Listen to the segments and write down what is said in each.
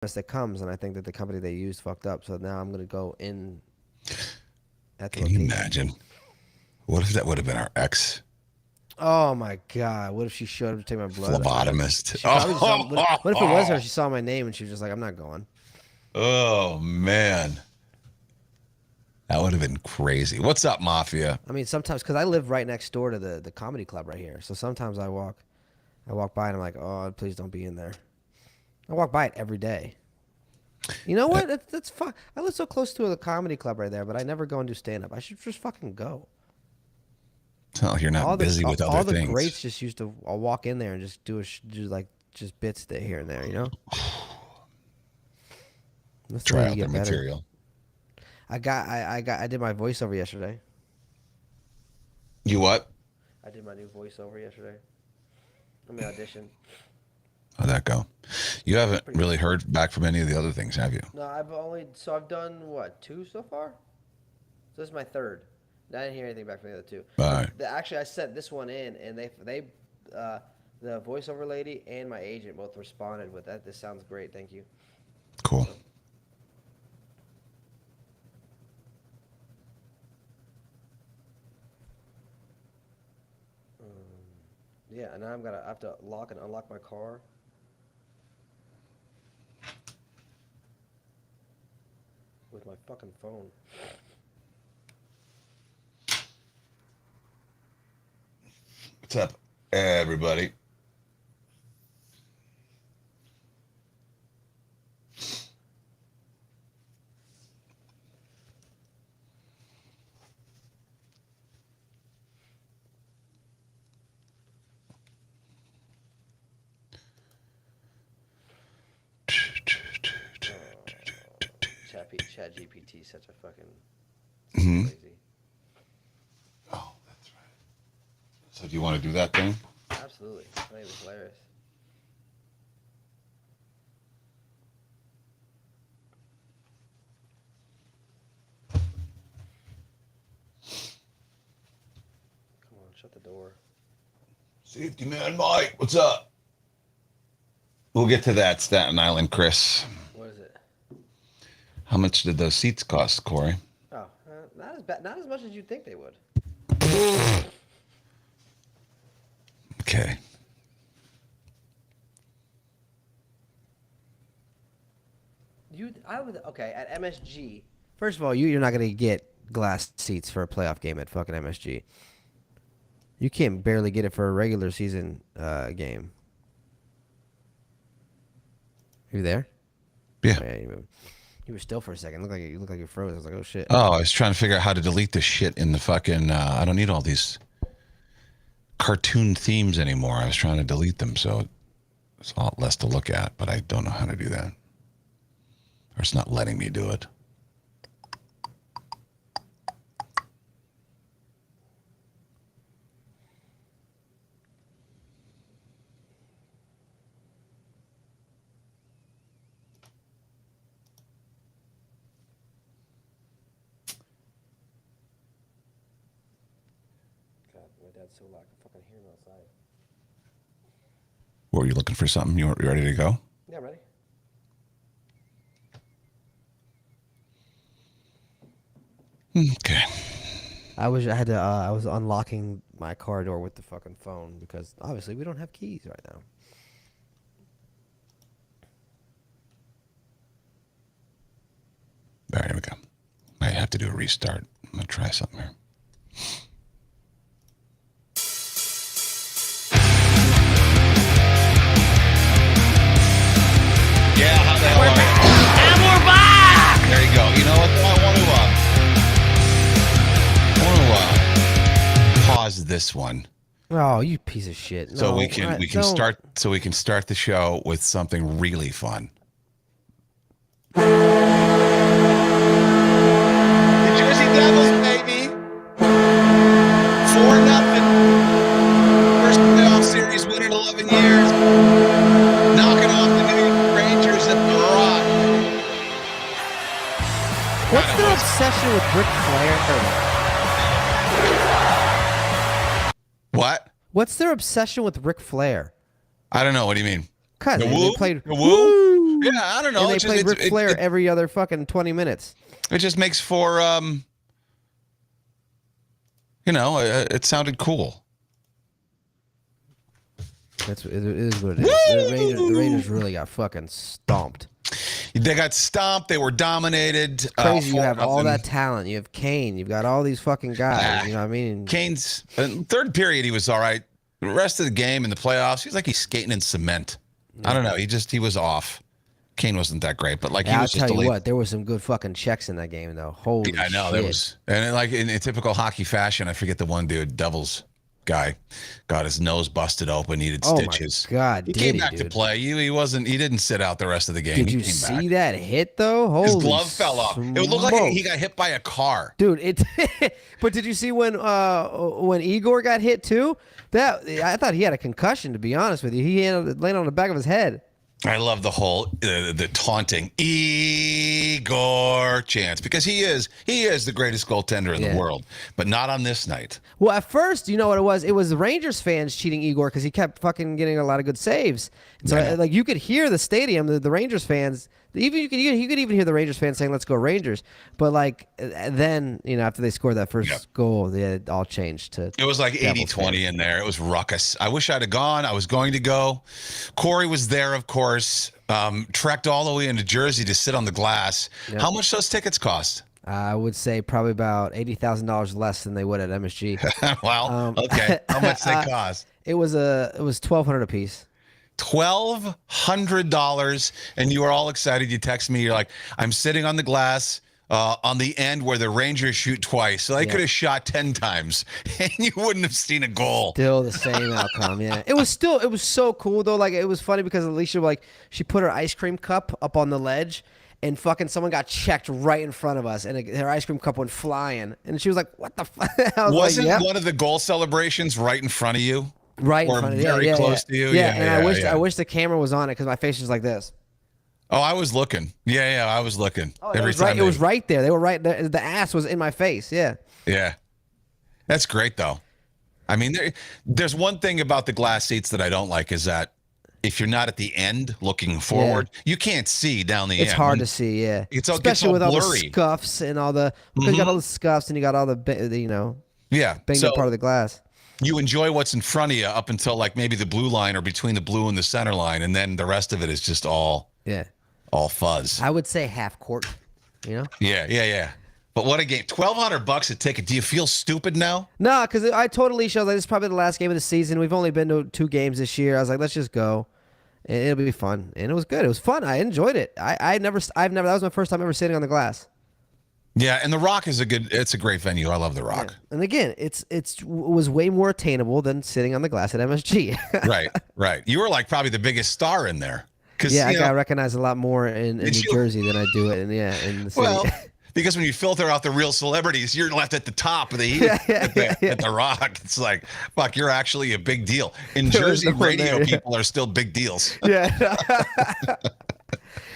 that comes, and I think that the company they used fucked up. So now I'm gonna go in at the Can you location. imagine? What if that would have been our ex Oh my god! What if she showed up to take my blood? phlebotomist? She probably just saw. What if it was her? She saw my name and she was just like, "I'm not going." Oh man, that would have been crazy. What's up, Mafia? I mean, sometimes because I live right next door to the comedy club right here, so sometimes I walk by and I'm like, "Oh, please don't be in there." I walk by it every day. You know Uh, what? That's fun. I live so close to the comedy club right there, but I never go and do stand up. I should just fucking go. It's not like you're not busy with other All the greats things. just used to I'll walk in there and just do like just bits there here and there. You know, that's the way Try you out their get better. material. I did my voiceover yesterday. You what? I did my new voiceover yesterday. I mean audition. How'd that go? You haven't Pretty really good. heard back from any of the other things, have you? No, I've done what, two so far? So this is my third. I didn't hear anything back from the other two. All But right. actually, I sent this one in, and uh, the voiceover lady and my agent both responded with that. This sounds great, thank you. Cool. So, yeah, and now I have to lock and unlock my car. With my fucking phone. What's up, everybody? Chat GPT such a fucking Hmm. crazy. Oh, that's right. So do you want to do that thing? Absolutely. I think it's hilarious. Come on, shut the door. Safety man Mike, what's up? We'll get to that, Staten Island, Chris. What is it? How much did those seats cost, Corey? Oh, not as bad, not as much as you'd think they would. Okay. I would okay at MSG. First of all, you're not gonna get glass seats for a playoff game at fucking MSG. You can't barely get it for a regular season game. You there? Yeah. Oh, yeah, you were still for a second. You looked like you froze. I was like, oh shit. Oh, I was trying to figure out how to delete this shit in the fucking. I don't need all these cartoon themes anymore. I was trying to delete them, so it's a lot less to look at, but I don't know how to do that. Or it's not letting me do it. God, my dad's so loud. I can fucking hear him outside. Were you looking for something? You ready to go? Yeah, ready? Okay. I was unlocking my car door with the fucking phone because obviously we don't have keys right now. All right, here we go. Might have to do a restart. I'm going to try something here. Yeah, how the hell are you? And we're back! There you go. You know what? I want to pause this one Oh, you piece of shit! so No, we can don't. start the show with something really fun. The Jersey Devils, baby, 4-0. First playoff series win in 11 years, knocking off the New York Rangers at the Rock. What's their obsession with Ric Flair? What? What's their obsession with Ric Flair? I don't know. What do you mean? Cause The they woo? played The woo? Yeah, I don't know. And they It's play just- Ric Flair every other fucking 20 minutes. it just makes for, it sounded cool. It is what it is. The Rangers really got fucking stomped. They got stomped. They were dominated. Crazy, you have all 4-0. that talent. You have Kane. You've got all these fucking guys. You know what I mean? Kane's third period, he was all right. The rest of the game in the playoffs, he's like he's skating in cement. I don't know. He was off. Kane wasn't that great, but like he I'll was just tell you elite. what, there were some good fucking checks in that game, though. Holy I know shit. there was, and like in typical hockey fashion, I forget the one dude, Devils guy, got his nose busted open, needed stitches. Oh my God, he did came he, back to dude? play. He didn't sit out the rest of the game. Did He you came see back. that hit, though? Holy His glove fell off. It looked like smokes. he got hit by a car. Dude, it. But did you see when Igor got hit too? I thought he had a concussion. To be honest with you, he landed on the back of his head. I love the whole the taunting Igor chants because he is the greatest goaltender in the world, but not on this night. Well, at first, you know what it was? It was the Rangers fans cheating Igor because he kept fucking getting a lot of good saves. And so, like, you could hear the stadium, the Rangers fans. Even you could even hear the Rangers fans saying, "Let's go Rangers!" But like then, after they scored that first goal, it all changed to. It was like Devils 80-20 in there. It was ruckus. I wish I'd have gone. I was going to go. Corey was there, of course. Trekked all the way into Jersey to sit on the glass. Yep. How much those tickets cost? I would say probably about $80,000 less than they would at MSG. Well, okay. How much they cost? It was $1,200 a piece. $1,200, and you were all excited. You text me. You're like, I'm sitting on the glass on the end where the Rangers shoot twice, so they could have shot 10 times, and you wouldn't have seen a goal. Still the same outcome. Yeah, it was so cool though. Like, it was funny because Alicia, she put her ice cream cup up on the ledge, and fucking someone got checked right in front of us, and her ice cream cup went flying, and she was like, "What the fuck?" Wasn't one of the goal celebrations right in front of you? Right in or front of very close to you. And I wish the camera was on it because my face was like this. Oh, I was looking. Yeah, I was looking. Every time it was right there. They were right there. The ass was in my face. Yeah. Yeah, that's great though. I mean, there's one thing about the glass seats that I don't like is that if you're not at the end looking forward, you can't see down the end. It's hard to see. Yeah. Especially with all the blurry. scuffs and all the. You got all the scuffs and you got all the banged up part of the glass. You enjoy what's in front of you up until like maybe the blue line or between the blue and the center line, and then the rest of it is just all fuzz. I would say half court. Yeah. But what a game! $1,200 a ticket. Do you feel stupid now? No, because I told Alicia, I was like, this is probably the last game of the season. We've only been to 2 games this year. I was like, let's just go. And it'll be fun. And it was good. It was fun. I enjoyed it. I've never. That was my first time ever sitting on the glass. Yeah, and the Rock is it's a great venue. I love the Rock. Yeah. And again, it was way more attainable than sitting on the glass at MSG. Right. You were like probably the biggest star in there. I got recognized a lot more in New Jersey than I do in the city. Well, because when you filter out the real celebrities, you're left at the top of the heap at the Rock. It's like, fuck, you're actually a big deal. In Jersey, radio people are still big deals. Yeah.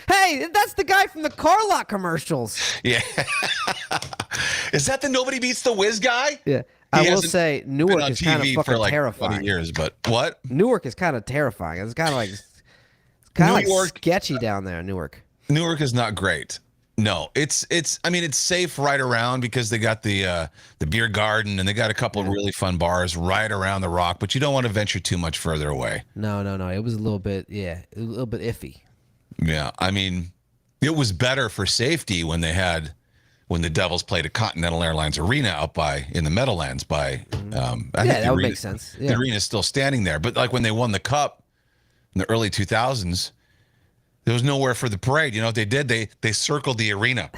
Hey, that's the guy from the car lot commercials. Yeah. Is that the Nobody Beats the Whiz guy? Yeah. I will say Newark is kind of fucking for terrifying. 20 years, but what? Newark is kind of terrifying. It's kind of like sketchy down there in Newark. Newark is not great. No, it's safe right around because they got the beer garden and they got a couple of really fun bars right around the Rock, but you don't want to venture too much further away. No. It was a little bit iffy. Yeah, I mean, it was better for safety when the Devils played at Continental Airlines Arena out in the Meadowlands I think that would make sense. Yeah. The arena's still standing there, but like when they won the Cup in the early 2000s, there was nowhere for the parade. You know what they did? They circled the arena.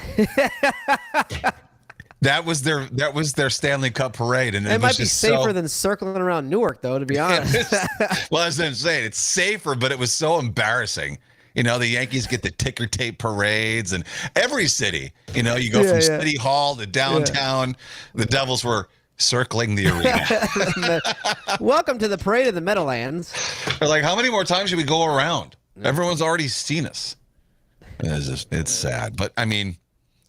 That was their Stanley Cup parade, and it might be safer than circling around Newark, though. To be honest. Well, as I'm saying, it's safer, but it was so embarrassing. You know, the Yankees get the ticker tape parades, and every city, you go from City Hall to downtown. The Devils were circling the arena. Welcome to the parade of the Meadowlands. They're like, how many more times should we go around? Everyone's already seen us. It's sad, but I mean,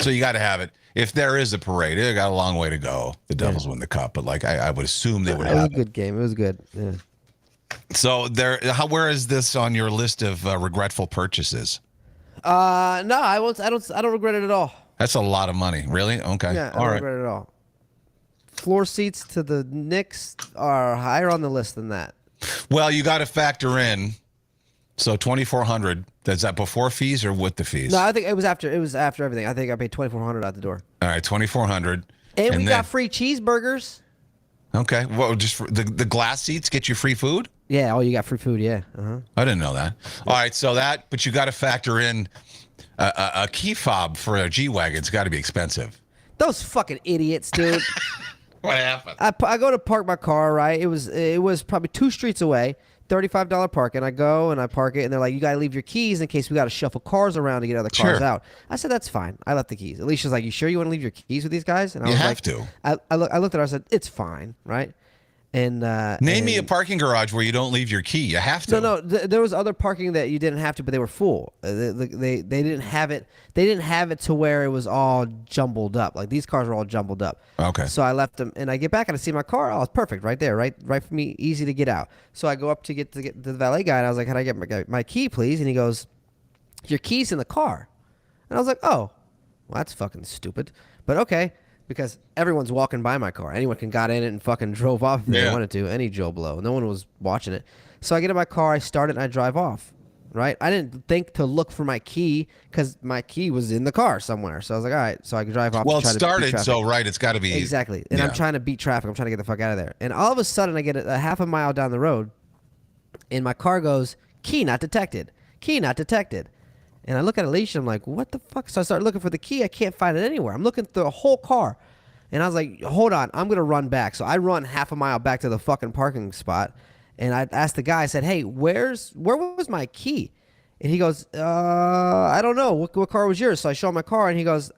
so you got to have it. If there is a parade, it got a long way to go. The Devils win the Cup, but like I would assume they would have. It was a good game. It was good. Yeah. So where is this on your list of regretful purchases? No, I won't. I don't regret it at all. That's a lot of money. Really? Okay. Yeah, I All don't right. regret it at all. Floor seats to the Knicks are higher on the list than that. Well, you got to factor in. So 2,400. Is that before fees or with the fees? No, I think it was after. It was after everything. I think I paid 2,400 out the door. All right, 2,400. And we then- got free cheeseburgers. Okay. Well, just the glass seats get you free food? Yeah. Oh, you got free food. Yeah. I didn't know that. All right, so but you got to factor in a key fob for a G-Wagon. It's got to be expensive. Those fucking idiots, dude. What happened? I go to park my car, right? It was probably 2 streets away, $35 parking. I go and I park it, and they're like, "You gotta leave your keys in case we gotta shuffle cars around to get other cars Sure. out." I said, "That's fine." I left the keys. Alicia's like, "You sure you want to leave your keys with these guys?" And I You was have like, to. I looked at her. I said, "It's fine, right?" And Name me a parking garage where you don't leave your key. You have to. No. There was other parking that you didn't have to, but they were full. They didn't have it. They didn't have it to where it was all jumbled up. Like these cars were all jumbled up. Okay. So I left them, and I get back and I see my car. Oh, it's perfect right there, right for me, easy to get out. So I go up to get to the valet guy, and I was like, "Can I get my key, please?" And he goes, "Your key's in the car." And I was like, "Oh, well, that's fucking stupid." But okay. Because everyone's walking by my car. Anyone got in it and fucking drove off if they wanted to. Any Joe Blow. No one was watching it. So I get in my car, I start it, and I drive off. Right? I didn't think to look for my key because my key was in the car somewhere. So I was like, all right. So I can drive off. Well, to try it to beat started, traffic. so right, it's got to be. Exactly. And I'm trying to beat traffic. I'm trying to get the fuck out of there. And all of a sudden, I get a half a mile down the road, and my car goes, "Key not detected. Key not detected." And I look at Alicia. I'm like, what the fuck? So I start looking for the key. I can't find it anywhere. I'm looking through the whole car. And I was like, hold on, I'm going to run back. So I run half a mile back to the fucking parking spot. And I asked the guy, I said, hey, where was my key? And he goes, I don't know. What car was yours? So I show him my car, and he goes,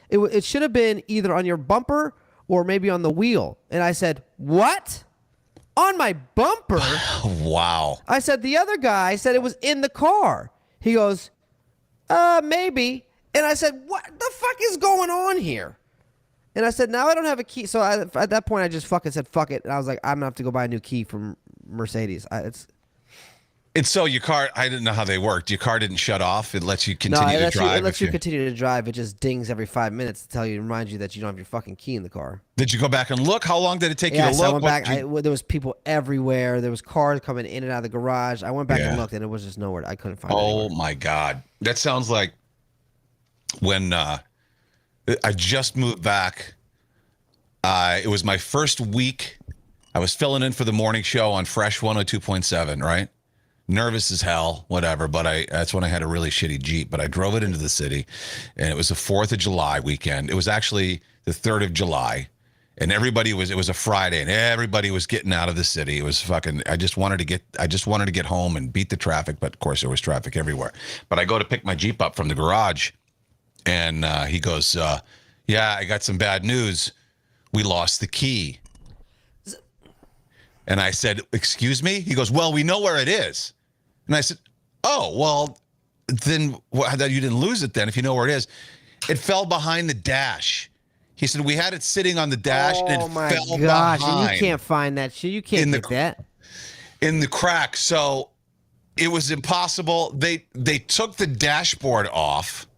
it should have been either on your bumper or maybe on the wheel. And I said, what? On my bumper? Wow. I said, the other guy said it was in the car. He goes, maybe. And I said, what the fuck is going on here? And I said, now I don't have a key. So at that point, I just fucking said, fuck it. And I was like, I'm going to have to go buy a new key from Mercedes. It's so your car, I didn't know how they worked. Your car didn't shut off. It lets you continue to drive. It lets you continue to drive. It just dings every 5 minutes to remind you that you don't have your fucking key in the car. Did you go back and look? How long did it take you to Yes, look? I went back. There was people everywhere. There was cars coming in and out of the garage. I went back and looked, and it was just nowhere. I couldn't find it anywhere. Oh, my God. That sounds like when I just moved back. It was my first week. I was filling in for the morning show on Fresh 102.7, right? Nervous as hell, whatever. But that's when I had a really shitty Jeep. But I drove it into the city, and it was the 4th of July weekend. It was actually the 3rd of July, and it was a Friday, and everybody was getting out of the city. It was fucking. I just wanted to get home and beat the traffic. But of course, there was traffic everywhere. But I go to pick my Jeep up from the garage, and he goes, "Yeah, I got some bad news. We lost the key." And I said, "Excuse me?" He goes, "Well, we know where it is." And I said, "Oh, well, then you didn't lose it then if you know where it is." It fell behind the dash. He said, "We had it sitting on the dash and it fell behind." Oh, my gosh. And you can't find that shit. You can't get that. In the crack. So it was impossible. They took the dashboard off.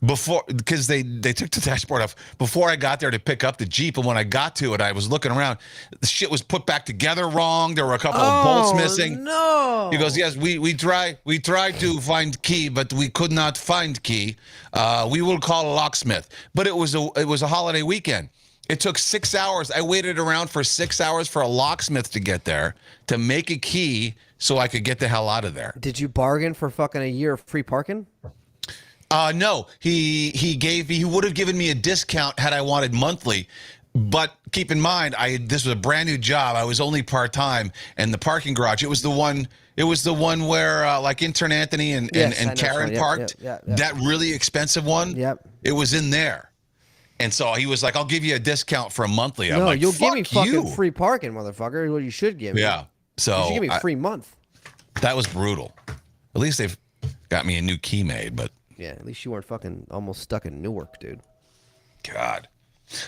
Because they took the dashboard off before I got there to pick up the Jeep, and when I got to it, I was looking around. The shit was put back together wrong. There were a couple of bolts missing. No. He goes, "Yes, we tried to find key, but we could not find key. We will call a locksmith." But it was a holiday weekend. It took 6 hours. I waited around for 6 hours for a locksmith to get there to make a key so I could get the hell out of there. Did you bargain for fucking a year of free parking? No, he would have given me a discount had I wanted monthly, but keep in mind, this was a brand new job. I was only part-time, and the parking garage, it was the one where like Intern Anthony and Karen parked, yep. that really expensive one. Yep. It was in there. And so he was like, "I'll give you a discent for a monthly." I'm No, like, you'll give me "Fuck fucking you." free parking, motherfucker. What you should give me. Yeah. So You should give me a free month. that was brutal. At least they've got me a new key made, but Yeah, at least you weren't fucking almost stuck in Newark, dude. God.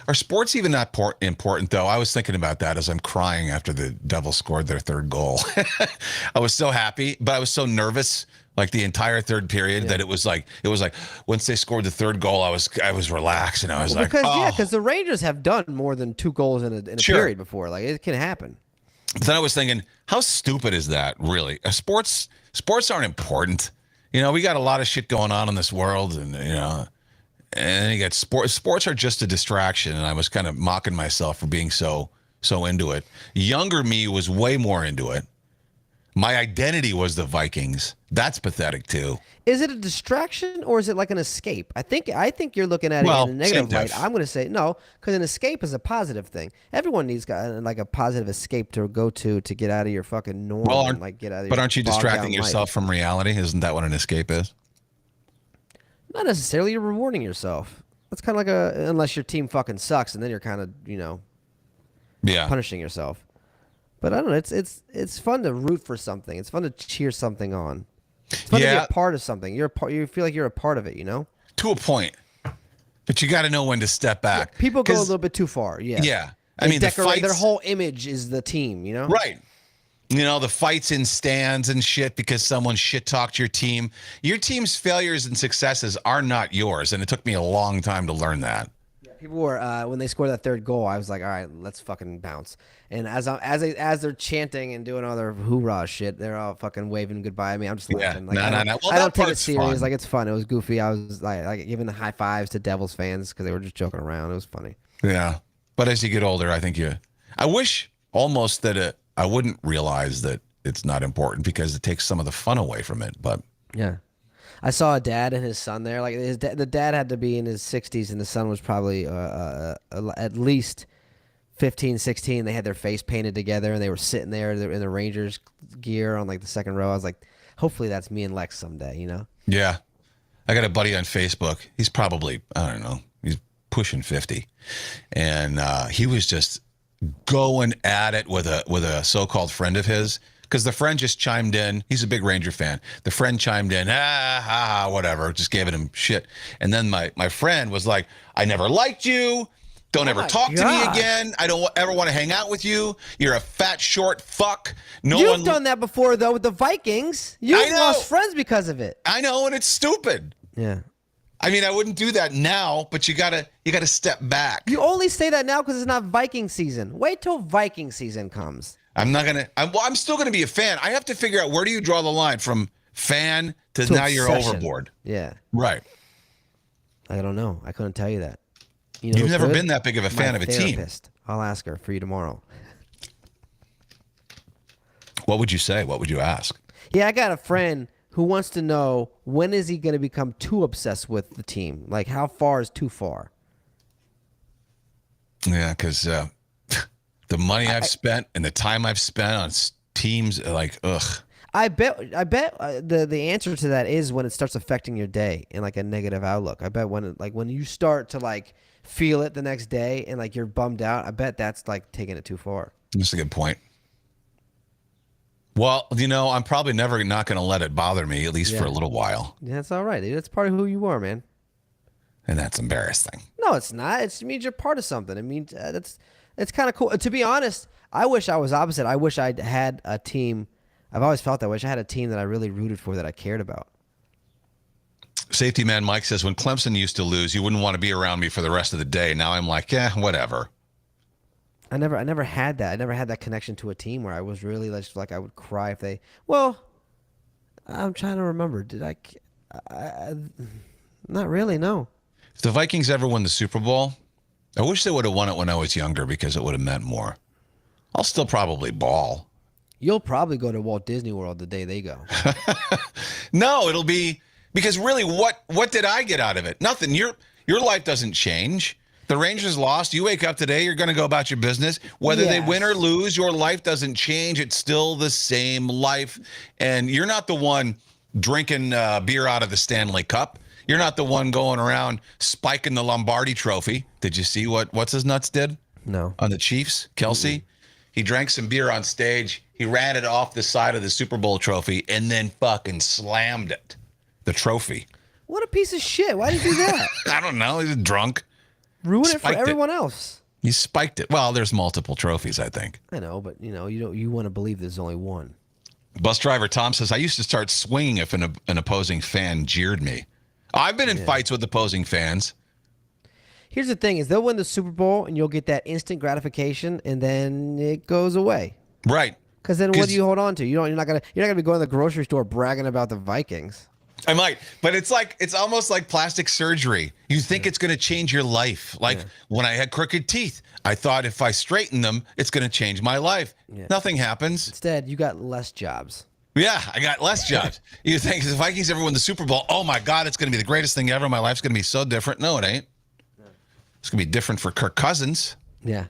Are sports even that important, though? I was thinking about that as I'm crying after the Devils scored their 3rd goal. I was so happy, but I was so nervous Like the entire third period, that it was like once they scored the third goal, I was relaxed and I was like, because the Rangers have done more than 2 goals in a Sure. period before. Like it can happen. But then I was thinking, how stupid is that? Really, sports aren't important. We got a lot of shit going on in this world, and and then you got sports. Sports are just a distraction, and I was kind of mocking myself for being so into it. Younger me was way more into it. My identity was the Vikings. That's pathetic too. Is it a distraction or is it like an escape? I think you're looking at it in a negative light. I'm going to say no, because an escape is a positive thing. Everyone needs like a positive escape to go to get out of your fucking norm. And, like get out of. But aren't you distracting yourself from reality? Isn't that what an escape is? Not necessarily. You're rewarding yourself. That's kind of like unless your team fucking sucks, and then you're kind of punishing yourself. But I don't know. It's fun to root for something. It's fun to cheer something on. It's fun to be a part of something. You feel like you're a part of it. To a point, but you got to know when to step back. Yeah, people go a little bit too far. Yeah. Yeah. I mean, their whole image is the team. Right. The fights in stands and shit because someone shit talked your team. Your team's failures and successes are not yours, and it took me a long time to learn that. People were when they scored that third goal, I was like, all right, let's fucking bounce. And as they're chanting and doing all their hoorah shit, they're all fucking waving goodbye. I mean, I'm just laughing. Like, no. Well, I don't take it serious. Fun. Like it's fun. It was goofy. I was like giving the high fives to Devils fans because they were just joking around. It was funny. Yeah, but as you get older, I think I wish almost that I wouldn't realize that it's not important because it takes some of the fun away from it. But yeah. I saw a dad and his son there. Like the dad had to be in his 60s, and the son was probably at least 15, 16. They had their face painted together, and they were sitting there in the Rangers gear on like the second row. I was like, hopefully that's me and Lex someday, Yeah, I got a buddy on Facebook. He's probably, I don't know, he's pushing 50, and he was just going at it with a so-called friend of his. Because the friend just chimed in. He's a big Ranger fan. The friend chimed in, whatever, just giving him shit. And then my friend was like, I never liked you. Don't ever talk to me again. I don't ever want to hang out with you. You're a fat, short fuck. You've done that before, though, with the Vikings. You've lost friends because of it. I know, and it's stupid. Yeah. I mean, I wouldn't do that now, but you gotta step back. You only say that now because it's not Viking season. Wait till Viking season comes. I'm still gonna be a fan. I have to figure out, where do you draw the line from fan to now obsession. You're overboard. Yeah. Right. I don't know. I couldn't tell you that. You've never been that big of a fan of a team. I'll ask her for you tomorrow. What would you say? What would you ask? Yeah, I got a friend who wants to know, when is he going to become too obsessed with the team? Like, how far is too far? Yeah, because the money I've spent and the time I've spent on teams, like, ugh. I bet the answer to that is when it starts affecting your day in like a negative outlook. I bet when you start to like feel it the next day and like you're bummed out, I bet that's like taking it too far. That's a good point. Well, I'm probably never not going to let it bother me, at least for a little while. Yeah, that's all right, dude. That's part of who you are, man. And that's embarrassing. No, it's not. It means you're part of something. It means it's kind of cool. To be honest, I wish I was opposite. I wish I had a team. I've always felt that. I wish I had a team that I really rooted for, that I cared about. Safety Man Mike says, when Clemson used to lose, you wouldn't want to be around me for the rest of the day. Now I'm like, whatever. I never had that. I never had that connection to a team where I was really like I would cry if they. Well, I'm trying to remember. Did I not really. No. If the Vikings ever won the Super Bowl, I wish they would have won it when I was younger because it would have meant more. I'll still probably ball. You'll probably go to Walt Disney World the day they go. No, it'll be because really, what did I get out of it? Nothing. Your life doesn't change. The Rangers lost. You wake up today, you're going to go about your business. Whether they win or lose, your life doesn't change. It's still the same life. And you're not the one drinking beer out of the Stanley Cup. You're not the one going around spiking the Lombardi trophy. Did you see what's his nuts did? No. On the Chiefs, Kelsey? Mm-hmm. He drank some beer on stage. He ran it off the side of the Super Bowl trophy and then fucking slammed it. The trophy. What a piece of shit. Why did he do that? I don't know. He's drunk. Ruin it for everyone else. He spiked it. Well, there's multiple trophies, I think. I know, but you want to believe there's only one. Bus driver Tom says, I used to start swinging if an opposing fan jeered me. I've been in fights with opposing fans. Here's the thing: is they'll win the Super Bowl and you'll get that instant gratification, and then it goes away. Right. Because then what do you hold on to? You're not gonna be going to the grocery store bragging about the Vikings. I might, but it's almost like plastic surgery. You think it's going to change your life. Like when I had crooked teeth, I thought if I straighten them, it's going to change my life. Yeah. Nothing happens. Instead, you got less jobs. Yeah, I got less jobs. You think if the Vikings ever win the Super Bowl, oh my God, it's going to be the greatest thing ever. My life's going to be so different. No, it ain't. It's going to be different for Kirk Cousins. Yeah.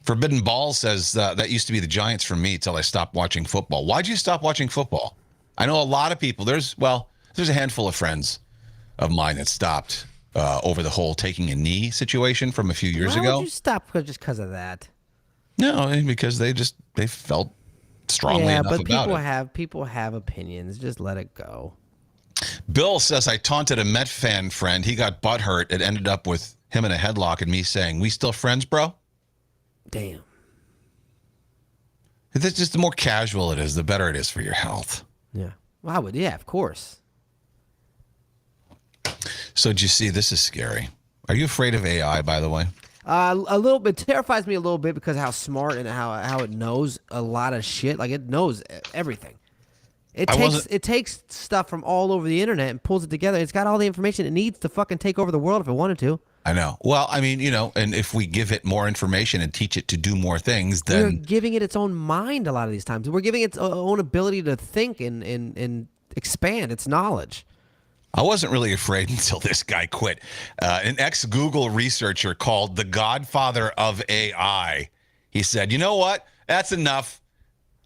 Forbidden Ball says that used to be the Giants for me till I stopped watching football. Why'd you stop watching football? I know a lot of people. There's a handful of friends of mine that stopped over the whole taking a knee situation from a few years ago. Why would you stop just because of that? No, because they felt strongly enough about it. People have opinions. Just let it go. Bill says I taunted a Met fan friend. He got butthurt. It ended up with him in a headlock and me saying, "We still friends, bro?" Damn. It's just the more casual it is, the better it is for your health. Yeah. Well, I would. Yeah, of course. So did you see? This is scary. Are you afraid of AI, by the way? A little bit. Terrifies me a little bit because of how smart and how it knows a lot of shit. Like it knows everything. It takes stuff from all over the internet and pulls it together. It's got all the information it needs to fucking take over the world if it wanted to. I know. Well, I mean, and if we give it more information and teach it to do more things, then we're giving it its own mind a lot of these times. We're giving it its own ability to think and expand its knowledge. I wasn't really afraid until this guy quit. An ex-Google researcher called the godfather of AI. He said, "You know what? That's enough.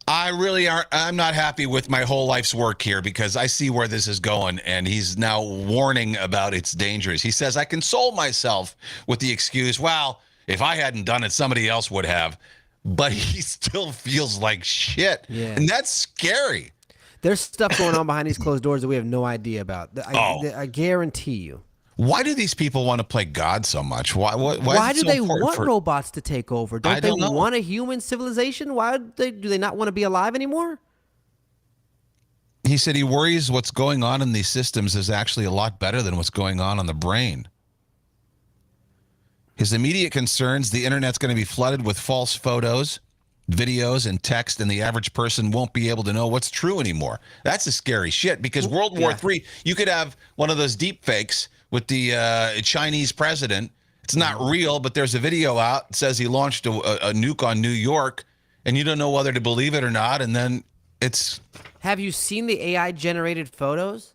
I'm not happy with my whole life's work here because I see where this is going," and he's now warning about its dangers. He says, "I console myself with the excuse, well, if I hadn't done it, somebody else would have." But he still feels like shit. Yeah. And that's scary. There's stuff going on behind these closed doors that we have no idea about. I guarantee you. Why do these people want to play God so much? Why do they want robots to take over? Don't they want a human civilization? Why do they not want to be alive anymore? He said he worries what's going on in these systems is actually a lot better than what's going on the brain. His immediate concerns, the internet's going to be flooded with false photos, videos, and text, and the average person won't be able to know what's true anymore. That's a scary shit because World War III, you could have one of those deep fakes with the Chinese president. It's not real, but there's a video out that says he launched a nuke on New York, and you don't know whether to believe it or not, and then it's... Have you seen the AI-generated photos?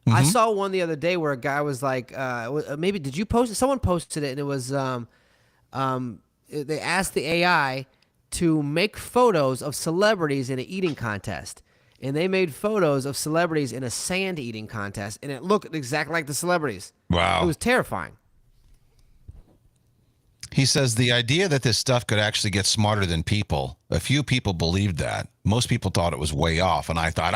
Mm-hmm. I saw one the other day where a guy was like, maybe, did you post it? Someone posted it, and it was, they asked the AI to make photos of celebrities in an eating contest. And they made photos of celebrities in a sand eating contest, and it looked exactly like the celebrities. Wow. It was terrifying. He says the idea that this stuff could actually get smarter than people, a few people believed that. Most people thought it was way off, and I thought,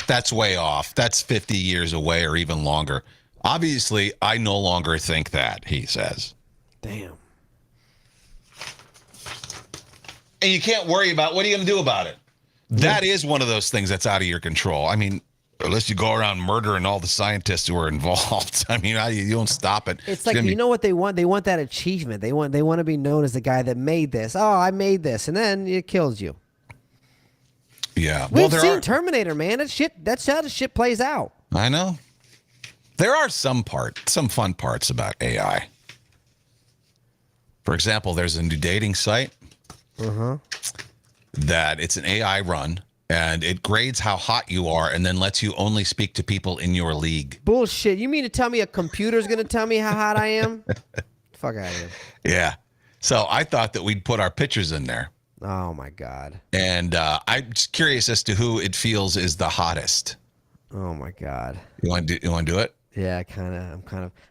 that's way off. That's 50 years away or even longer. Obviously, I no longer think that, he says. Damn. And you can't worry about, what are you going to do about it? That is one of those things that's out of your control. I mean, unless you go around murdering all the scientists who are involved. I mean, you don't stop it. It's like, you know what they want? They want that achievement. They want to be known as the guy that made this. Oh, I made this. And then it kills you. Yeah. We've seen Terminator, man. That's how the shit plays out. I know. There are some fun parts about AI. For example, there's a new dating site. That it's an AI run, and it grades how hot you are and then lets you only speak to people in your league. Bullshit. You mean to tell me a computer's going to tell me how hot I am? Fuck out of here. Yeah. So I thought that we'd put our pictures in there. Oh, my God. And I'm just curious as to who it feels is the hottest. Oh, my God. You want to do it? Yeah,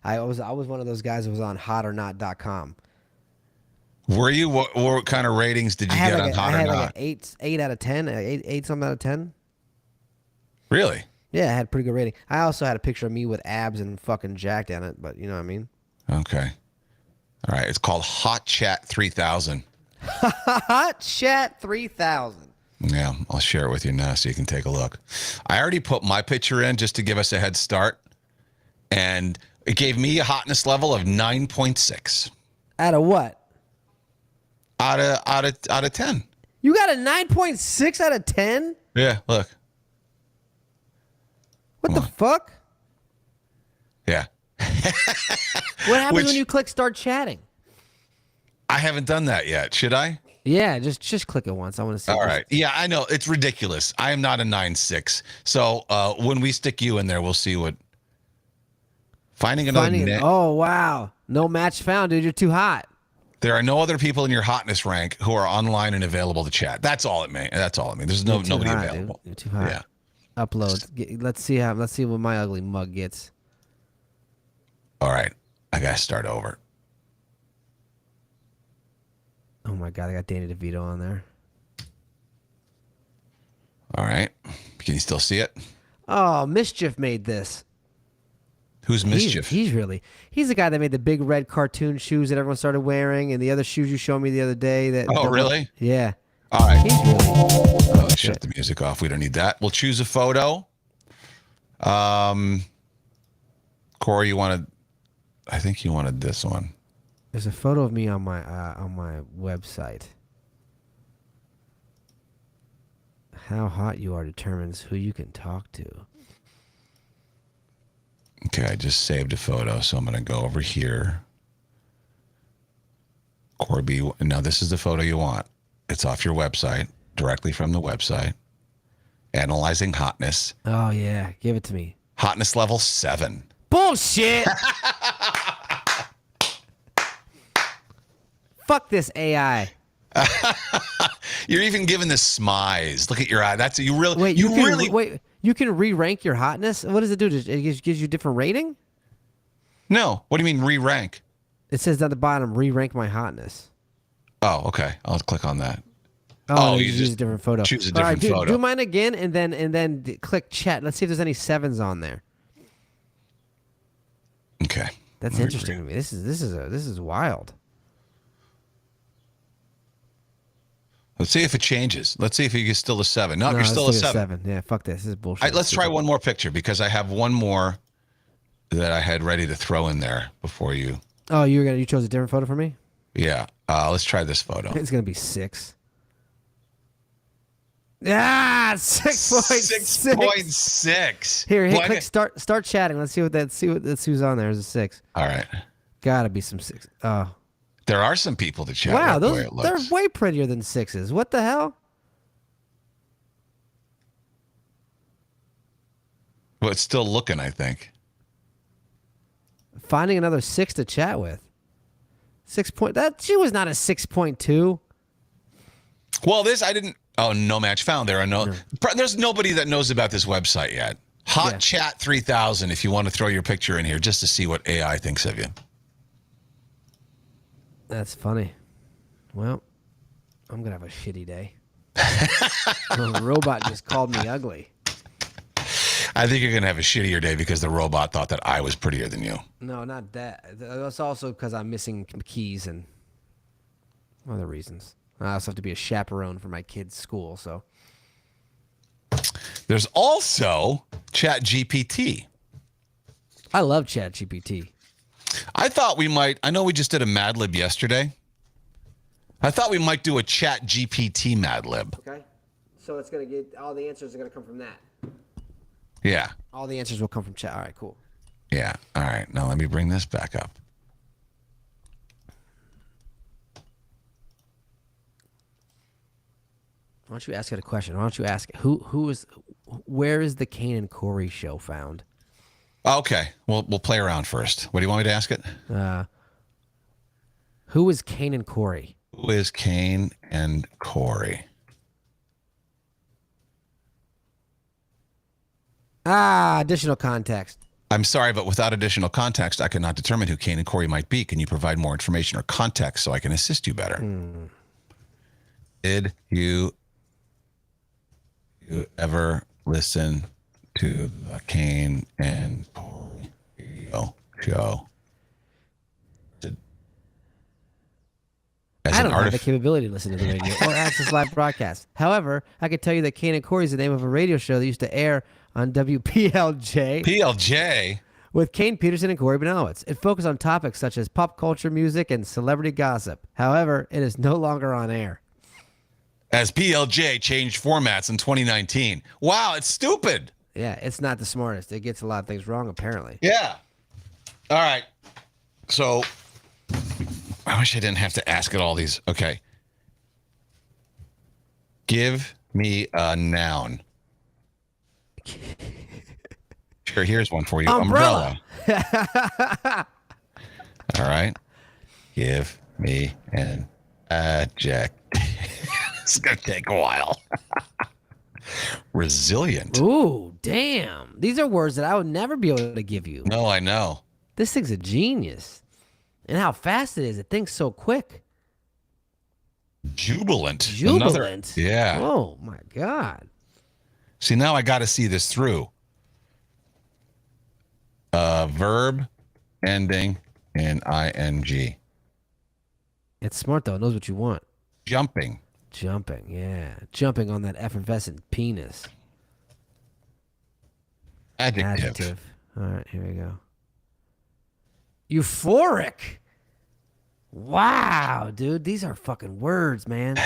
I was one of those guys who was on hotornot.com. Were you? What kind of ratings did you get on Hot or Not? I had like an 8 out of 10, 8 something out of 10. Really? Yeah, I had a pretty good rating. I also had a picture of me with abs and fucking jacked in it, but you know what I mean? Okay. All right. It's called Hot Chat 3000. Hot Chat 3000. Yeah, I'll share it with you now so you can take a look. I already put my picture in just to give us a head start, and it gave me a hotness level of 9.6 Out of what? out of 10. You got a 9.6 out of 10? Yeah, look. What the fuck? Yeah. What happens when you click start chatting? I haven't done that yet. Should I? Yeah, just click it once. I want to see. All right. Yeah, I know. It's ridiculous. I am not a 9.6. So when we stick you in there, we'll see what. Oh, wow. No match found, dude. You're too hot. There are no other people in your hotness rank who are online and available to chat. That's all it means. That's all it means. There's nobody available. Dude. You're too hot. Yeah. Upload. Let's see what my ugly mug gets. All right. I got to start over. Oh my god, I got Danny DeVito on there. All right. Can you still see it? Oh, Mischief made this. Who's Mischief? He's the guy that made the big red cartoon shoes that everyone started wearing, and the other shoes you showed me the other day. Really? Yeah. All right. He's really. Shut the music off. We don't need that. We'll choose a photo. Corey, I think you wanted this one. There's a photo of me on my website. How hot you are determines who you can talk to. Okay, I just saved a photo, so I'm going to go over here. Corby, now this is the photo you want. It's off your website, directly from the website. Analyzing hotness. Oh, yeah. Give it to me. Hotness level 7. Bullshit! Fuck this AI. You're even giving this smize. Look at your eye. That's you really. Wait, you can re-rank your hotness. What does it do? It gives you a different rating. No. What do you mean re-rank? It says down the bottom, re-rank my hotness. Oh, okay. I'll click on that. Oh, you use a different photo. Choose a different photo. Do mine again, and then click chat. Let's see if there's any 7s on there. Okay. That's interesting to me. This is wild. Let's see if it changes. Let's see if you're still a 7. No, you're still a 7. Yeah, fuck this. This is bullshit. All right, let's try one more picture because I have one more that I had ready to throw in there before you. Oh, you chose a different photo for me? Yeah. Let's try this photo. It's gonna be 6. Ah, 6.6. 6.6. Here, click start chatting. Let's see who's on there. There's a 6. All right. Gotta be some 6. Oh. There are some people to chat. Wow, they're way prettier than 6s. What the hell? Well, it's still looking, I think. Finding another 6 to chat with. She was not a 6.2. Well, I didn't. Oh, no match found. There's nobody that knows about this website yet. Hot Chat 3000. If you want to throw your picture in here, just to see what AI thinks of you. That's funny. Well, I'm gonna have a shitty day. The robot just called me ugly. I think you're gonna have a shittier day because the robot thought that I was prettier than you. No, not that. That's also because I'm missing keys and other reasons. I also have to be a chaperone for my kid's school, so. There's also Chat GPT. I love Chat GPT. I thought we might. I know we just did a Mad Lib yesterday. I thought we might do a Chat GPT Mad Lib. Okay. So it's going to get all the answers are going to come from that. Yeah. All the answers will come from chat. All right, cool. Yeah. All right. Now let me bring this back up. Why don't you ask it a question? Why don't you ask where is the Kane and Corey show found? Okay. We'll play around first. What do you want me to ask it? Who is Kane and Corey? Who is Kane and Corey? Additional context. I'm sorry, but without additional context, I cannot determine who Kane and Corey might be. Can you provide more information or context so I can assist you better? Did you ever listen to the Kane and Corey show? I don't have the capability to listen to the radio or access live broadcasts. However, I could tell you that Kane and Corey is the name of a radio show that used to air on WPLJ. PLJ? With Kane Peterson and Corey Benowitz. It focused on topics such as pop culture, music, and celebrity gossip. However, it is no longer on air. As PLJ changed formats in 2019. Wow, it's stupid. Yeah, it's not the smartest. It gets a lot of things wrong, apparently. Yeah. All right. So, I wish I didn't have to ask it all these. Okay. Give me a noun. Sure, here's one for you. Umbrella. All right. Give me an adjective. It's going to take a while. Resilient. Ooh, damn. These are words that I would never be able to give you. No, I know. This thing's a genius. And how fast it is. It thinks so quick. Jubilant. Jubilant? Yeah. Oh, my God. See, now I got to see this through. Verb ending in ing. It's smart, though. It knows what you want. Jumping. Jumping, yeah. Jumping on that effervescent penis. Adjective. All right, here we go. Euphoric. Wow, dude. These are fucking words, man.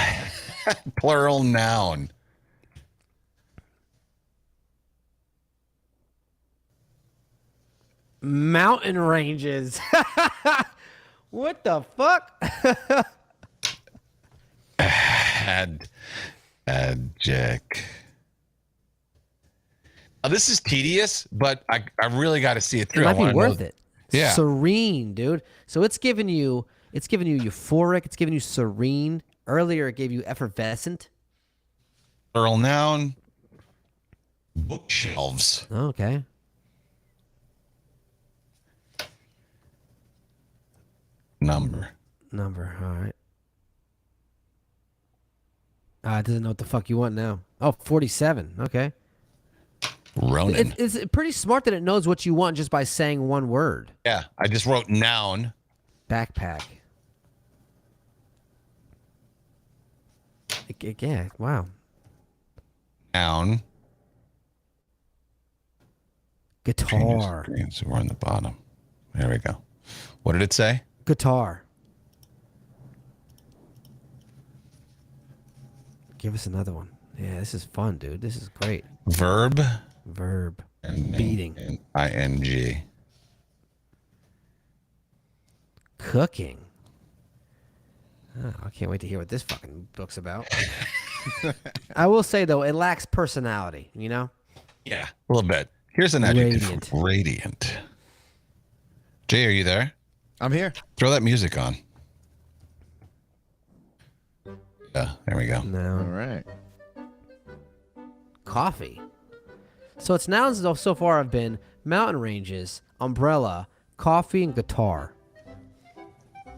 Plural noun. Mountain ranges. What the fuck? Adject. This is tedious, but I really got to see it through. It might be worth it. Yeah. Serene, dude. So it's giving you euphoric. It's giving you serene. Earlier, it gave you effervescent. Plural noun. Bookshelves. Okay. Number. All right. It doesn't know what the fuck you want now. Oh, 47. Okay. Ronin. It's pretty smart that it knows what you want just by saying one word. Yeah, I just wrote noun. Backpack. Yeah, wow. Noun. Guitar. So we're on the bottom. There we go. What did it say? Guitar. Give us another one. Yeah, this is fun, dude. This is great. Verb. Beating. ing. Cooking. Oh, I can't wait to hear what this fucking book's about. I will say, though, it lacks personality, you know? Yeah, a little bit. Here's an adjective. Radiant. Jay, are you there? I'm here. Throw that music on. Yeah, there we go. All No. right. Coffee. So its nouns so far have been mountain ranges, umbrella, coffee, and guitar.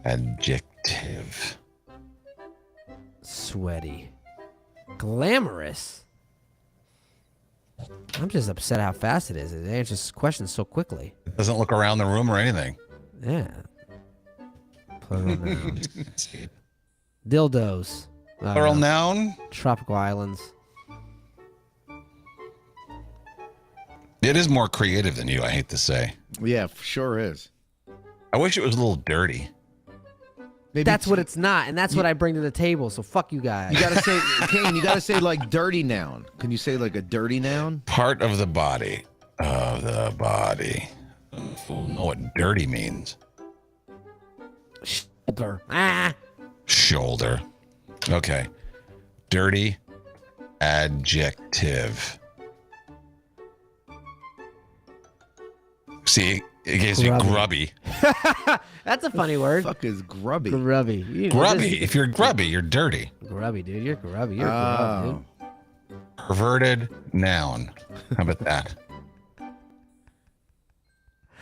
Adjective. Sweaty. Glamorous. I'm just upset how fast it is. It answers questions so quickly. It doesn't look around the room or anything. Yeah. Plural noun. Dildos. Plural noun. Tropical islands. It is more creative than you, I hate to say. Yeah, sure is. I wish it was a little dirty. Maybe That's what it's not, and that's what I bring to the table. So fuck you guys. You gotta say, Kane. You gotta say like dirty noun. Can you say like a dirty noun? Part of the body. Of the body. Fool know what dirty means. Shoulder. Shoulder. Okay. Dirty. Adjective. See, it gives me grubby. That's a funny word. Fuck is grubby. Grubby. Grubby. If you're grubby, you're dirty. Grubby, dude. You're grubby. You're grubby, dude. Perverted noun. How about that?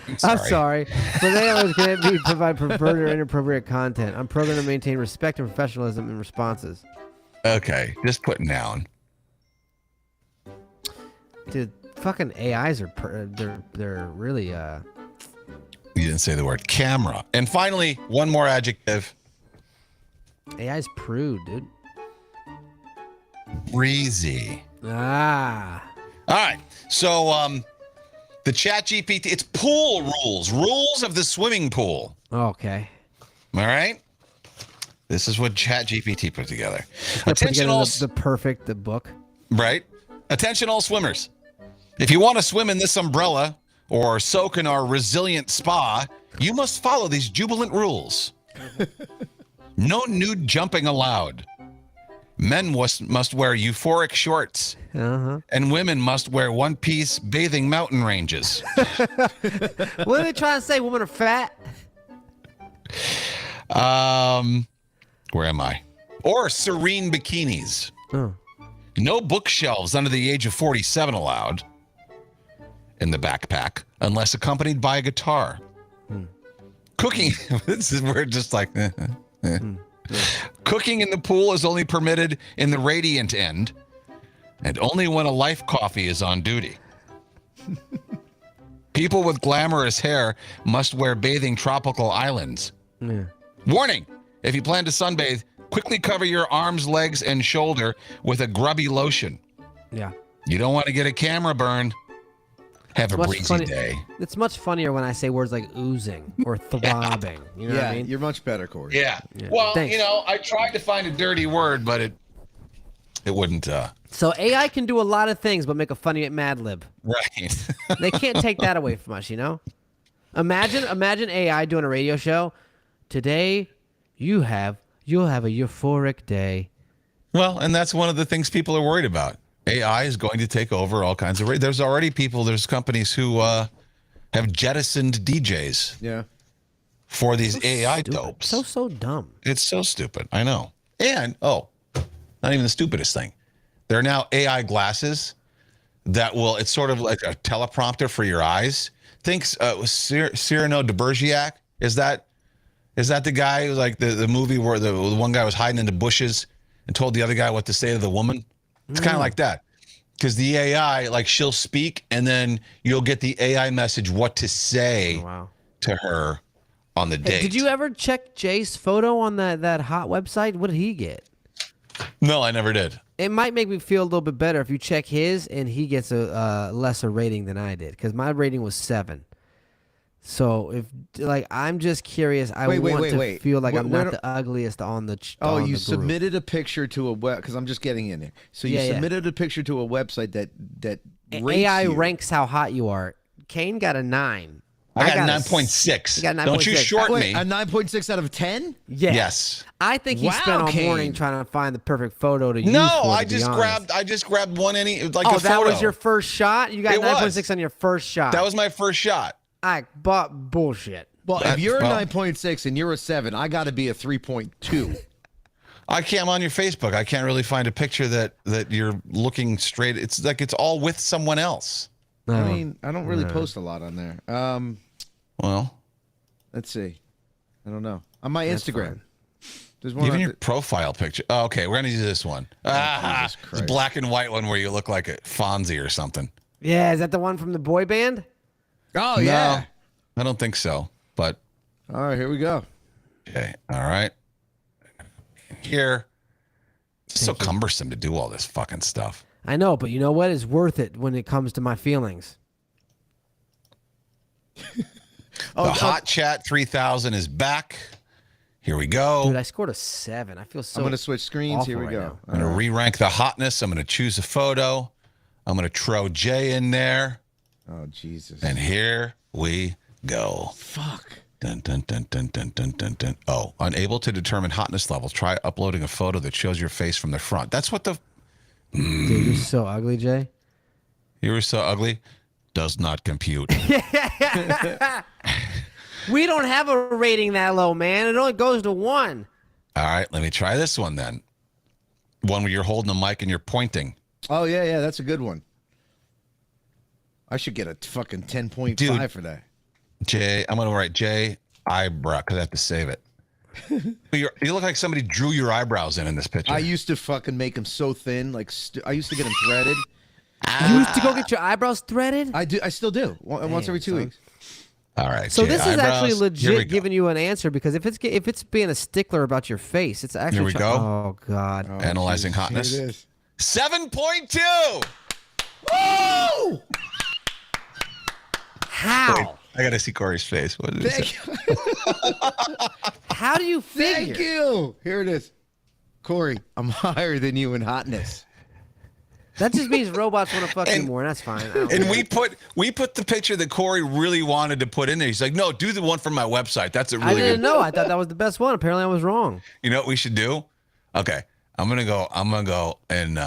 I'm sorry, but they always can't be provide perverted or inappropriate content. I'm programmed to maintain respect and professionalism in responses. Okay, just put noun. Dude, fucking AIs are they're really You didn't say the word camera. And finally, one more adjective. AI's prude, dude. Breezy. Ah. All right. So the Chat GPT, it's pool rules of the swimming pool. Okay. All right. This is what Chat GPT put together. Put Attention together all, the perfect book. right? Attention all swimmers. If you want to swim in this umbrella or soak in our resilient spa, you must follow these jubilant rules. No nude jumping allowed. Men must wear euphoric shorts, and women must wear one-piece bathing mountain ranges. What are they trying to say? Women are fat? Where am I? Or serene bikinis. Oh. No bookshelves under the age of 47 allowed in the backpack unless accompanied by a guitar. Cooking, this is where just like, Cooking in the pool is only permitted in the radiant end and only when a life coffee is on duty. People with glamorous hair must wear bathing tropical islands. Yeah. Warning, if you plan to sunbathe, quickly cover your arms, legs, and shoulder with a grubby lotion. Yeah. You don't want to get a camera burn. Have a breezy day. It's much funnier when I say words like oozing or throbbing. You know what I mean? You're much better, Corey. Yeah. Yeah. Well, Thanks. you know, I tried to find a dirty word, but it wouldn't. So AI can do a lot of things, but make a funny Mad Lib. Right. They can't take that away from us, you know? Imagine AI doing a radio show. Today, you'll have a euphoric day. Well, and that's one of the things people are worried about. AI is going to take over all kinds of. There's already there's companies who have jettisoned DJs. Yeah. For these AI dopes. So dumb. It's so stupid. I know. And, not even the stupidest thing. There are now AI glasses that it's sort of like a teleprompter for your eyes. Think Cyrano de Bergerac. Is that the guy who, like the movie where the one guy was hiding in the bushes and told the other guy what to say to the woman? It's kind of like that. Because the AI, like she'll speak and then you'll get the AI message what to say to her on the date. Did you ever check Jay's photo on that hot website? What did he get? No, I never did. It might make me feel a little bit better if you check his and he gets a lesser rating than I did because my rating was 7. So if I'm just curious, I want to feel like I'm not the ugliest on the. You the submitted a picture to a web because I'm just getting in there. So you submitted a picture to a website that AI ranks how hot you are. Kane got a 9. I got 9.6. Got 9.6. Don't you short me. A 9.6 out of 10? Yes. I think he spent all morning trying to find the perfect photo to use. No, I just grabbed one a photo. That was your first shot? You got 9.6 on your first shot. That was my first shot. I bought bullshit. Well, if you're a 9.6 and you're a 7, I got to be a 3.2. I'm on your Facebook. I can't really find a picture that you're looking straight. It's like it's all with someone else. I mean, I don't really post a lot on there. Well, let's see. I don't know. On my Instagram. There's one even your profile picture. Oh, okay, we're gonna use this one. Jesus Christ. This black and white one where you look like a Fonzie or something. Yeah, is that the one from the boy band? Oh, yeah. No, I don't think so. But all right, here we go. Okay, all right. Here, it's so cumbersome to do all this fucking stuff. I know, but you know what? It's worth it when it comes to my feelings. The Hot Chat 3000 is back. Here we go. Dude, I scored a 7. I feel so. I'm going to switch screens. Here we go. Now. I'm going to re-rank the hotness. I'm going to choose a photo. I'm going to throw Jay in there. Oh, Jesus. And here we go. Fuck. Dun, dun, dun, dun, dun, dun, dun, dun. Oh, unable to determine hotness levels. Try uploading a photo that shows your face from the front. That's what the... Dude, you're so ugly, Jay. You were so ugly. Does not compute. We don't have a rating that low, man. It only goes to 1. All right, let me try this one then. One where you're holding the mic and you're pointing. Oh, yeah, that's a good one. I should get a fucking 10.5 for that. Jay, I'm going to write Jay eyebrow because I have to save it. You look like somebody drew your eyebrows in this picture. I used to fucking make them so thin. Like I used to get them threaded. You used to go get your eyebrows threaded? I do. I still do. Once every 2 weeks. All right. So Jay, this is actually Here we legit go. giving you an answer because if it's being a stickler about your face, it's actually. Here we go. Oh God. Oh, Analyzing geez, hotness. here it is. 7.2. Woo! How? I gotta see Corey's face. What is it? Thank you. How do you figure? Thank you. Here it is. Corey, I'm higher than you in hotness. That just means robots want to fuck you more, and that's fine. I don't And care. we put the picture that Corey really wanted to put in there. He's like, no, do the one from my website. That's a I really didn't good. know. I thought that was the best one. Apparently, I was wrong. You know what we should do? Okay, I'm gonna go and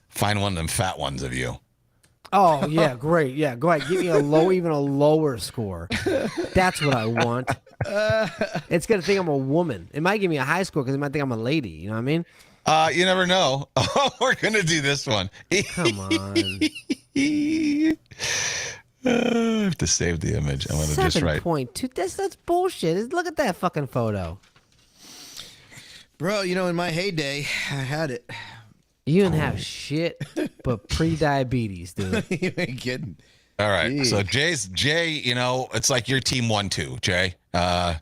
find one of them fat ones of you. Oh yeah, great. Yeah, go ahead. Give me even a lower score. That's what I want. It's gonna think I'm a woman. It might give me a high score because it might think I'm a lady. You know what I mean? You never know. We're gonna do this one. Come on. I have to save the image. I'm gonna just write. 7.2. That's bullshit. Look at that fucking photo. Bro, you know, in my heyday, I had it. You didn't have shit but pre-diabetes, dude. You ain't kidding. All right. Jeez. So Jay, you know, it's like your team 1-2, Jay.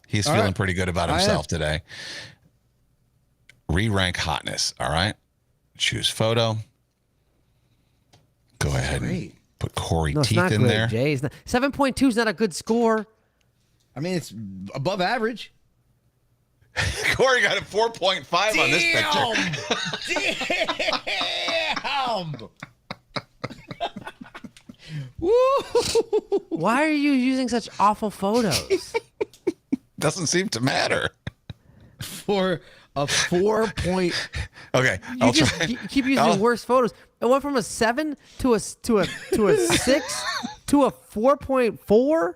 He's feeling right. pretty good about himself today. Re-rank hotness. All right. Choose photo. Go ahead and put Corey No, it's teeth not in good, there. Jay. It's not, 7.2 is not a good score. I mean, it's above average. Corey got a 4.5 on this picture. Damn! Woo! Why are you using such awful photos? Doesn't seem to matter. For a 4 point. Okay. You just keep using worse photos. It went from a 7 to a 6 to a 4.4,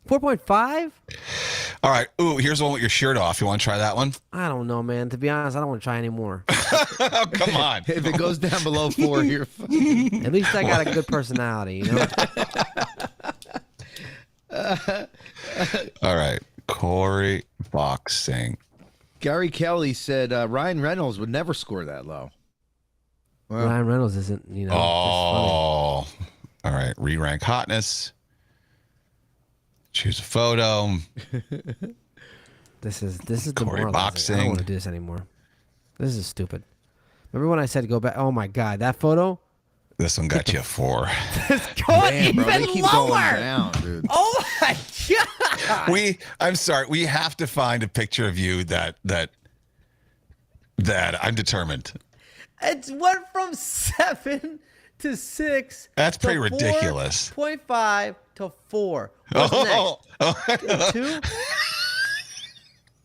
4.5. All right. Ooh, here's one with your shirt off. You want to try that one? I don't know, man. To be honest, I don't want to try anymore. Oh, come on. If it goes down below 4, you're fine. At least I got a good personality, you know. All right. Corey boxing. Gary Kelly said Ryan Reynolds would never score that low. Well, Ryan Reynolds isn't, you know. just Oh. All right. Re-rank hotness. Choose a photo. funny. This is Corey demoralizing. I boxing. don't want to do this anymore. This is stupid. Remember when I said go back? Oh my God, that photo. This one got you a 4. It's going damn, bro, they even keep lower. going down, dude. Oh my God. I'm sorry. We have to find a picture of you that I'm determined. It went from 7 to 6. That's to pretty ridiculous. 4.5 to 4. What's next? 2?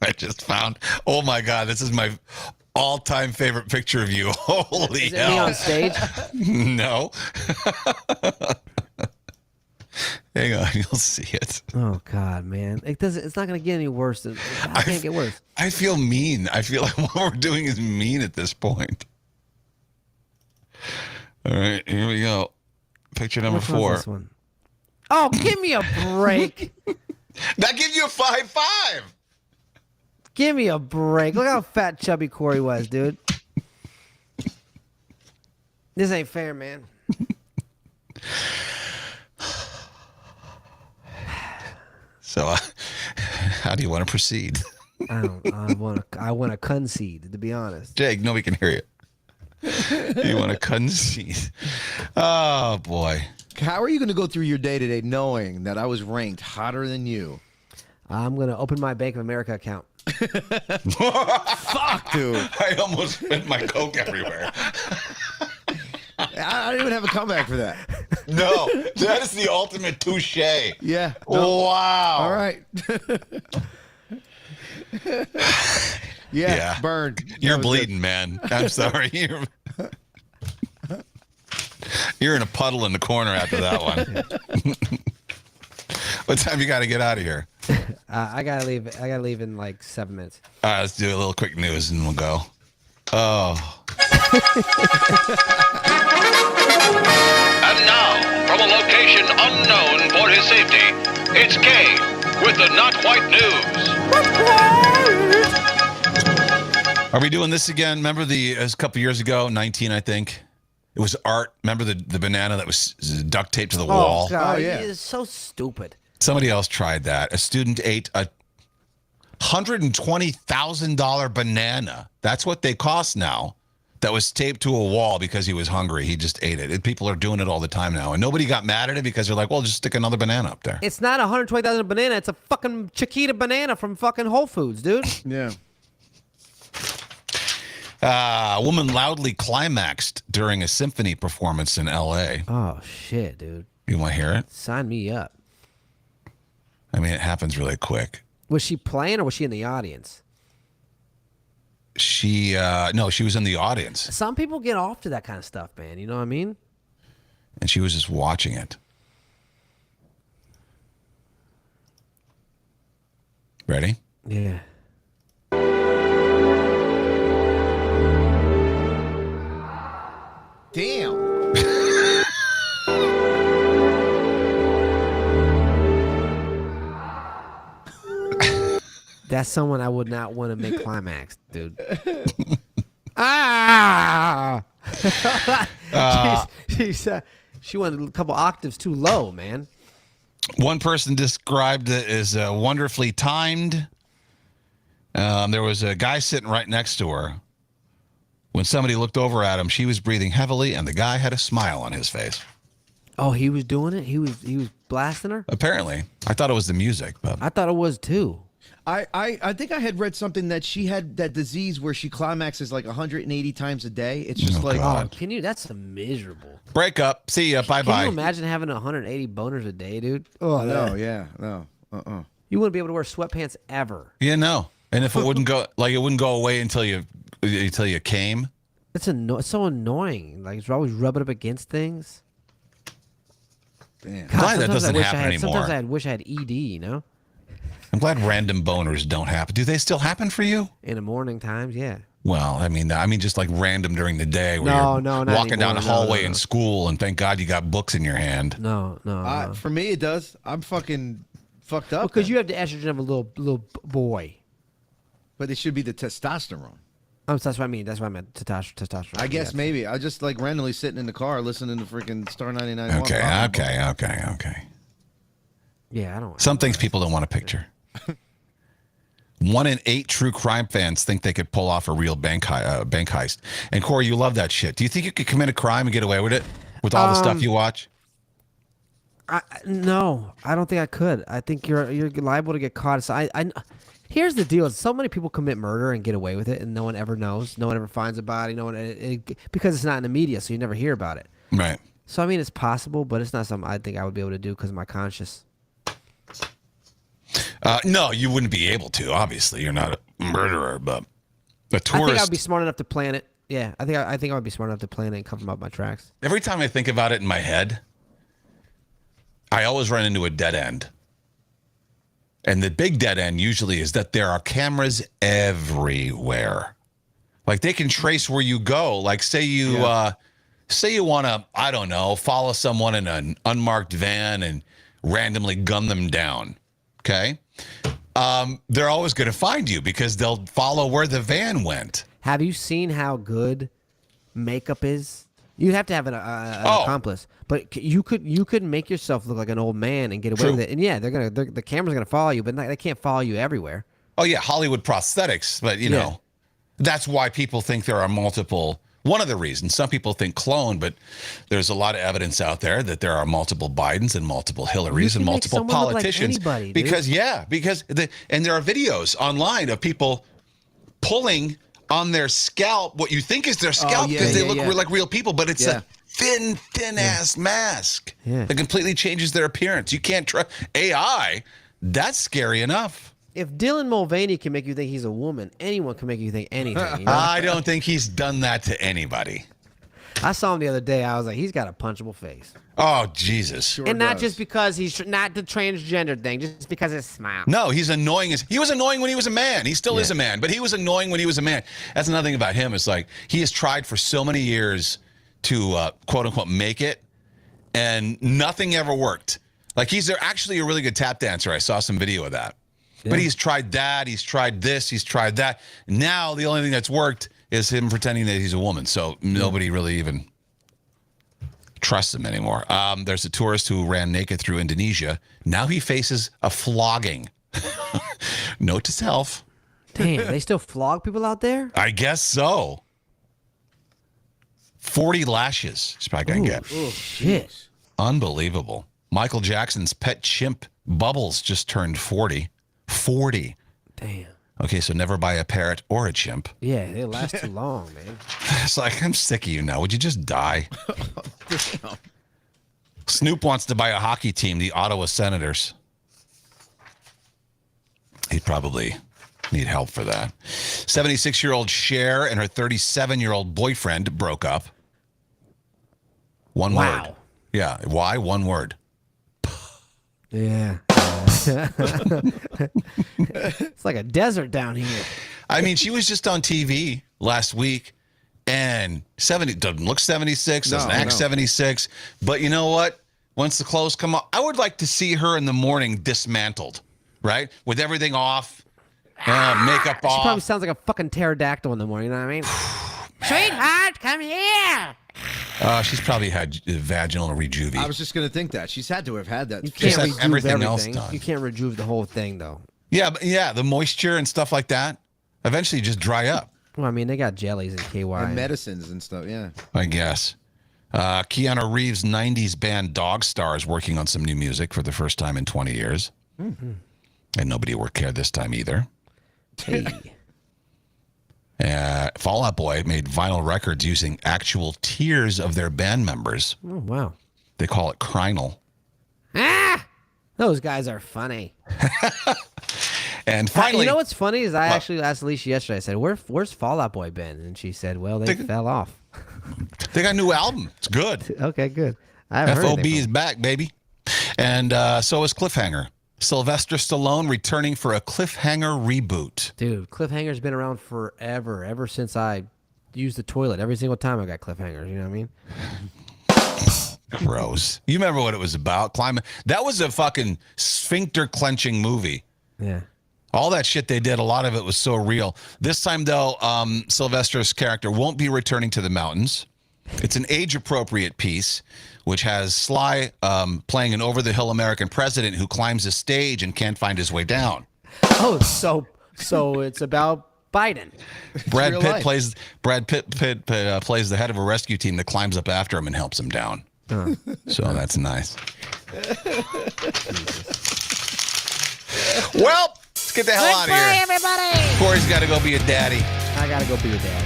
I just found. Oh my God, this is my all-time favorite picture of you. Holy Is it me hell! on stage? No. Hang on, you'll see it. Oh God, man! It's not gonna get any worse. How can it get worse? I feel mean. I feel like what we're doing is mean at this point. All right, here we go. Picture number Which one's 4. this one? Oh, give me a break! That gives you a 5.5. Give me a break! Look how fat, chubby Corey was, dude. This ain't fair, man. So, how do you want to proceed? I want to concede, to be honest. Jake, nobody can hear you. You want to concede? Oh boy. How are you going to go through your day today knowing that I was ranked hotter than you? I'm gonna open my Bank of America account. Fuck, dude. I almost spent my Coke everywhere. I don't even have a comeback for that. No, that is the ultimate touche. Yeah. Wow. All right. Yeah. Burn. You're That was bleeding, man. I'm sorry. You're in a puddle in the corner after that one. What time you got to get out of here? I gotta leave. I gotta leave in like 7 minutes. All right, let's do a little quick news and we'll go. Oh. And now, from a location unknown for his safety, it's Kay with the Not White News. Are we doing this again? Remember it was a couple years ago, 19, I think. It was art. Remember the banana that was duct taped to the wall? Oh God, Oh, yeah. it's so stupid. Somebody else tried that. A student ate a $120,000 banana. That's what they cost now. That was taped to a wall because he was hungry. He just ate it. People are doing it all the time now. And nobody got mad at it because they're like, well, just stick another banana up there. It's not a $120,000 banana. It's a fucking Chiquita banana from fucking Whole Foods, dude. Yeah. A woman loudly climaxed during a symphony performance in L.A. Oh, shit, dude. You want to hear it? Sign me up. I mean, it happens really quick. Was she playing or was she in the audience? No, she was in the audience. Some people get off to that kind of stuff, man. You know what I mean? And she was just watching it. Ready? Yeah. Damn. That's someone I would not want to make climax, dude. Ah! She went a couple octaves too low, man. One person described it as wonderfully timed. There was a guy sitting right next to her. When somebody looked over at him, she was breathing heavily, and the guy had a smile on his face. Oh, he was doing it? He was blasting her? Apparently. I thought it was the music, but I thought it was too. I think I had read something that she had that disease where she climaxes like 180 times a day. It's just God. Can you? That's miserable. break up. See ya. Bye-bye. Can you imagine having 180 boners a day, dude? Oh, no, yeah, no. You wouldn't be able to wear sweatpants ever. Yeah, no. And if it wouldn't go, like it wouldn't go away until you came. It's so annoying. Like it's always rubbing up against things. Damn. God, Glad that sometimes doesn't I wish happen I had, anymore. Sometimes I wish I had ED, you know? I'm glad random boners don't happen. Do they still happen for you? In the morning times, yeah. Well, I mean just like random during the day where No, you're no, not walking down the anymore. No, hallway no. in school and thank God you got books in your hand. No. For me, it does. I'm fucking fucked up. Because you have the estrogen of a little boy. But it should be the testosterone. That's what I mean. That's what I meant. Testosterone. I guess yes. maybe. I just like randomly sitting in the car listening to freaking Star 99. Okay. Yeah, I don't. Some things people don't want to picture. 1 in 8 true crime fans think they could pull off a real bank heist. And Corey, you love that shit. Do you think you could commit a crime and get away with it with all the stuff you watch? No, I don't think I could. I think you're liable to get caught. So here's the deal: so many people commit murder and get away with it, and no one ever knows. No one ever finds a body. No one because it's not in the media, so you never hear about it. Right. So I mean, it's possible, but it's not something I think I would be able to do because of my conscience. No, you wouldn't be able to. Obviously, you're not a murderer, but a tourist. I think I'd be smart enough to plan it. Yeah, I think I would be smart enough to plan it and cover up my tracks. Every time I think about it in my head, I always run into a dead end. And the big dead end usually is that there are cameras everywhere. Like they can trace where you go. Like say you want to, I don't know, follow someone in an unmarked van and randomly gun them down. Okay. They're always going to find you because they'll follow where the van went. Have you seen how good makeup is? You'd have to have an accomplice, but you could make yourself look like an old man and get away with it. And yeah, the camera's gonna follow you, but they can't follow you everywhere. Oh yeah, Hollywood prosthetics, but you know, that's why people think there are multiple. One of the reasons some people think clone, but there's a lot of evidence out there that there are multiple Bidens and multiple Hillarys and multiple politicians. Anybody, because there are videos online of people pulling on their scalp what you think is their scalp because they look like real people, but it's a thin ass mask that completely changes their appearance. You can't trust AI. That's scary enough. If Dylan Mulvaney can make you think he's a woman, anyone can make you think anything. You know? I don't think he's done that to anybody. I saw him the other day. I was like, he's got a punchable face. Oh, Jesus. Sure and not does. just because he's not the transgender thing, just because his smile. No, he's annoying. He was annoying when he was a man. He still is a man, but he was annoying when he was a man. That's another thing about him. It's like he has tried for so many years to quote unquote make it, and nothing ever worked. Like he's actually a really good tap dancer. I saw some video of that. Yeah. But he's tried that. He's tried this. He's tried that. Now the only thing that's worked is him pretending that he's a woman. So nobody really even trust him anymore. There's a tourist who ran naked through Indonesia. Now he faces a flogging. Note to self. Damn, they still flog people out there? I guess so. 40 lashes. He's probably going to get. Oh, shit. Unbelievable. Michael Jackson's pet chimp, Bubbles, just turned 40. 40. Damn. Okay, so never buy a parrot or a chimp. Yeah, they last too long, man. It's like, I'm sick of you now. Would you just die? Snoop wants to buy a hockey team, the Ottawa Senators. He'd probably need help for that. 76-year-old Cher and her 37-year-old boyfriend broke up. One word. Yeah. Why? One word. Yeah. It's like a desert down here. I mean, she was just on TV last week, and doesn't look 76, doesn't act 76. But you know what? Once the clothes come off, I would like to see her in the morning dismantled, right? With everything off, makeup off. She probably sounds like a fucking pterodactyl in the morning, you know what I mean? Sweetheart, come here. She's probably had vaginal rejuvie. I was just going to think that. She's had to have had that. You can't had rejuve everything everything. else done. You can't rejuve the whole thing, though. Yeah, but the moisture and stuff like that eventually just dry up. Well, I mean, they got jellies and KY. And medicines and stuff, yeah. I guess. Keanu Reeves' 90s band Dog Star is working on some new music for the first time in 20 years. Mm-hmm. And nobody will care this time either. Hey. Fall Out Boy made vinyl records using actual tears of their band members. Oh, wow. They call it Crynal. Ah! Those guys are funny. And finally... You know what's funny is I actually asked Alicia yesterday, I said, where's Fall Out Boy been? And she said, well, they fell off. They got a new album. It's good. Okay, good. I haven't heard FOB is back, baby. And so is Cliffhanger. Sylvester Stallone returning for a Cliffhanger reboot. Dude, Cliffhanger's been around forever, ever since I used the toilet. Every single time I got Cliffhangers, you know what I mean? Gross. You remember what it was about? That was a fucking sphincter clenching movie. Yeah. All that shit they did, a lot of it was so real. This time, though, Sylvester's character won't be returning to the mountains. It's an age-appropriate piece, which has Sly playing an over-the-hill American president who climbs a stage and can't find his way down. Oh, so it's about Biden. Brad Pitt plays the head of a rescue team that climbs up after him and helps him down. So that's nice. Well, let's get the hell out of here. Everybody. Corey's got to go be a daddy. I gotta go be a dad.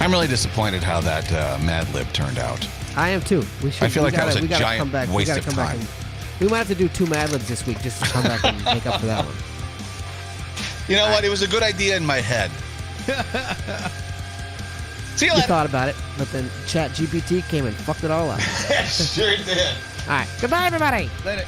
I'm really disappointed how that Mad Lib turned out. I am too. I feel like that was a giant waste of time. We might have to do 2 Mad Libs this week just to come back and make up for that one. You know what? It was a good idea in my head. See you You later. thought about it, but then Chat GPT came and fucked it all up. Sure did. All right. Goodbye, everybody. Later.